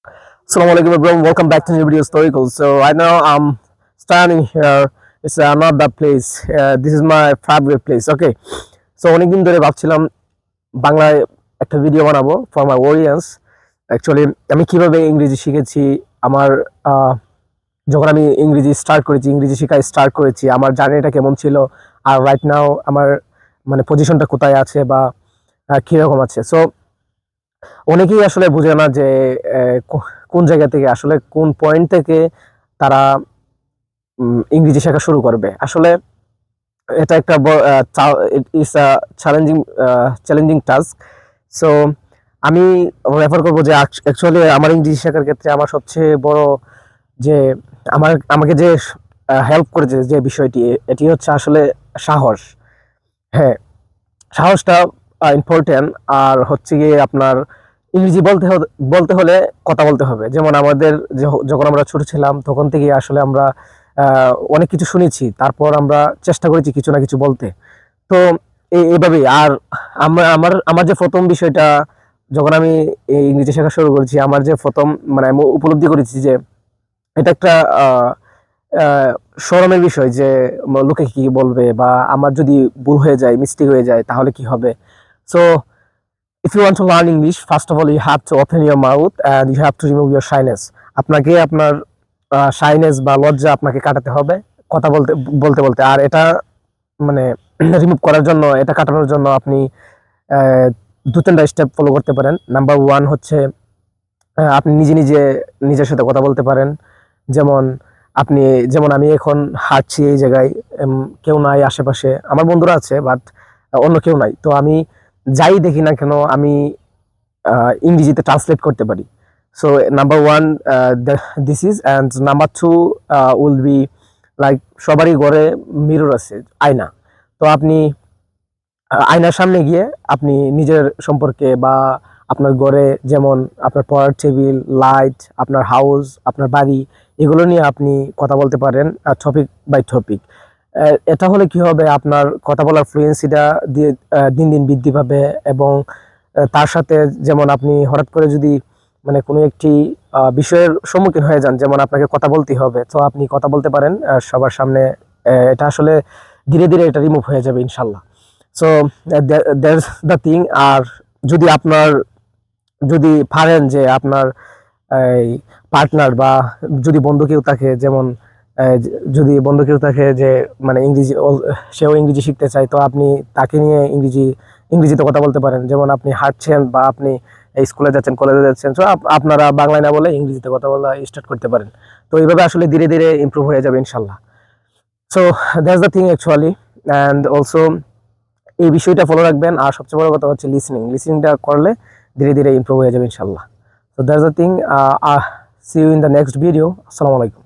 Assalamu alaikum everyone, welcome back to new video historical. So right now I'm standing here. It's not that place. This is my favorite place. Okay. So অনেকদিন ধরে ভাবছিলাম বাংলায় একটা video বানাবো for my audience. Actually আমি কিভাবে ইংরেজি শিখেছি, আমার যখন আমি ইংরেজি শেখা স্টার্ট করেছি, আমার জার্নিটা কেমন ছিল, আর রাইট নাও আমার মানে পজিশনটা কোথায় আছে বা কীরকম আছে। সো অনেকেই আসলে বুঝে না যে কোন জায়গা থেকে আসলে কোন পয়েন্ট থেকে তারা ইংরেজি শেখা শুরু করবে। আসলে এটা একটা it's a challenging task. So আমি রেফার করবো যে অ্যাকচুয়ালি আমার ইংরেজি শেখার ক্ষেত্রে আমার সবচেয়ে বড় যে আমাকে যে হেল্প করেছে যে বিষয়টি, এটি হচ্ছে আসলে সাহস। হ্যাঁ, সাহসটা ইম্পর্টেন্ট। আর হচ্ছে গিয়ে আপনার ইংরেজি বলতে হলে কথা বলতে হবে। যেমন আমাদের যখন আমরা ছোট ছিলাম তখন থেকে আসলে আমরা অনেক কিছু শুনেছি, তারপর আমরা চেষ্টা করেছি কিছু না কিছু বলতে। তো এইভাবেই। আর আমার যে প্রথম বিষয়টা যখন আমি ইংরেজি শেখা শুরু করেছি, আমার যে প্রথম মানে আমি উপলব্ধি করেছি যে এটা একটা শরমের বিষয় যে লোকে কি বলবে, বা আমার যদি ভুল হয়ে যায়, মিস্টেক হয়ে যায়, তাহলে কি হবে। So if you want to learn English, first of all you have to open your mouth and you have to remove your shyness. আপনাকে আপনার শাইনেস বা লজ্জা আপনাকে কাটাতে হবে কথা বলতে বলতে। আর এটা মানে রিমুভ করার জন্য, এটা কাটানোর জন্য আপনি দু তিনটা স্টেপ ফলো করতে পারেন। নাম্বার 1 হচ্ছে আপনি নিজের সাথে কথা বলতে পারেন। যেমন আমি এখন হাঁটছি এই জায়গায়, কেউ নাই আশেপাশে, আমার বন্ধুরা আছে বাট অন্য কেউ নাই। তো আমি যাই দেখি না কেন আমি ইংরেজিতে ট্রান্সলেট করতে পারি। So number 1 this is, and number 2 will be like সবারই ঘরে মিরর আছে, আয়না। তো আপনি আয়নার সামনে গিয়ে আপনি নিজের সম্পর্কে বা আপনার ঘরে, যেমন আপনার পড়ার টেবিল, লাইট, আপনার হাউস, আপনার বাড়ি, এগুলো নিয়ে আপনি কথা বলতে পারেন টপিক বাই টপিক। এটা হলে কি হবে, আপনার কথা বলার ফ্লুয়েন্সিটা দিন দিন বৃদ্ধি পাবে। এবং তার সাথে যেমন আপনি হঠাৎ করে যদি মানে কোনো একটি বিষয়ের সম্মুখীন হয়ে যান, যেমন আপনাকে কথা বলতেই হবে, তো আপনি কথা বলতে পারেন সবার সামনে। এটা আসলে ধীরে ধীরে এটা রিমুভ হয়ে যাবে ইনশাল্লাহ। So that's the thing. আর যদি পারেন যে আপনার এই পার্টনার বা যদি বন্ধু কেউ থাকে, যেমন যদি বন্ধু কেউ থাকে যে মানে সেও ইংরেজি শিখতে চায়, তো আপনি তাকে নিয়ে ইংরেজিতে কথা বলতে পারেন। যেমন আপনি হাঁটছেন বা আপনি স্কুলে যাচ্ছেন, কলেজে যাচ্ছেন, তো আপনারা বাংলায় না বলে ইংরেজিতে কথা বলা স্টার্ট করতে পারেন। তো এইভাবে আসলে ধীরে ধীরে ইমপ্রুভ হয়ে যাবে ইনশাল্লাহ। So that's the thing actually. And also এই বিষয়টা ফলো রাখবেন। আর সবচেয়ে বড় কথা হচ্ছে লিসনিংটা করলে ধীরে ধীরে ইমপ্রুভ হয়ে যাবে ইনশাল্লাহ। So that's the thing. See you in the next video. আসসালামু আলাইকুম।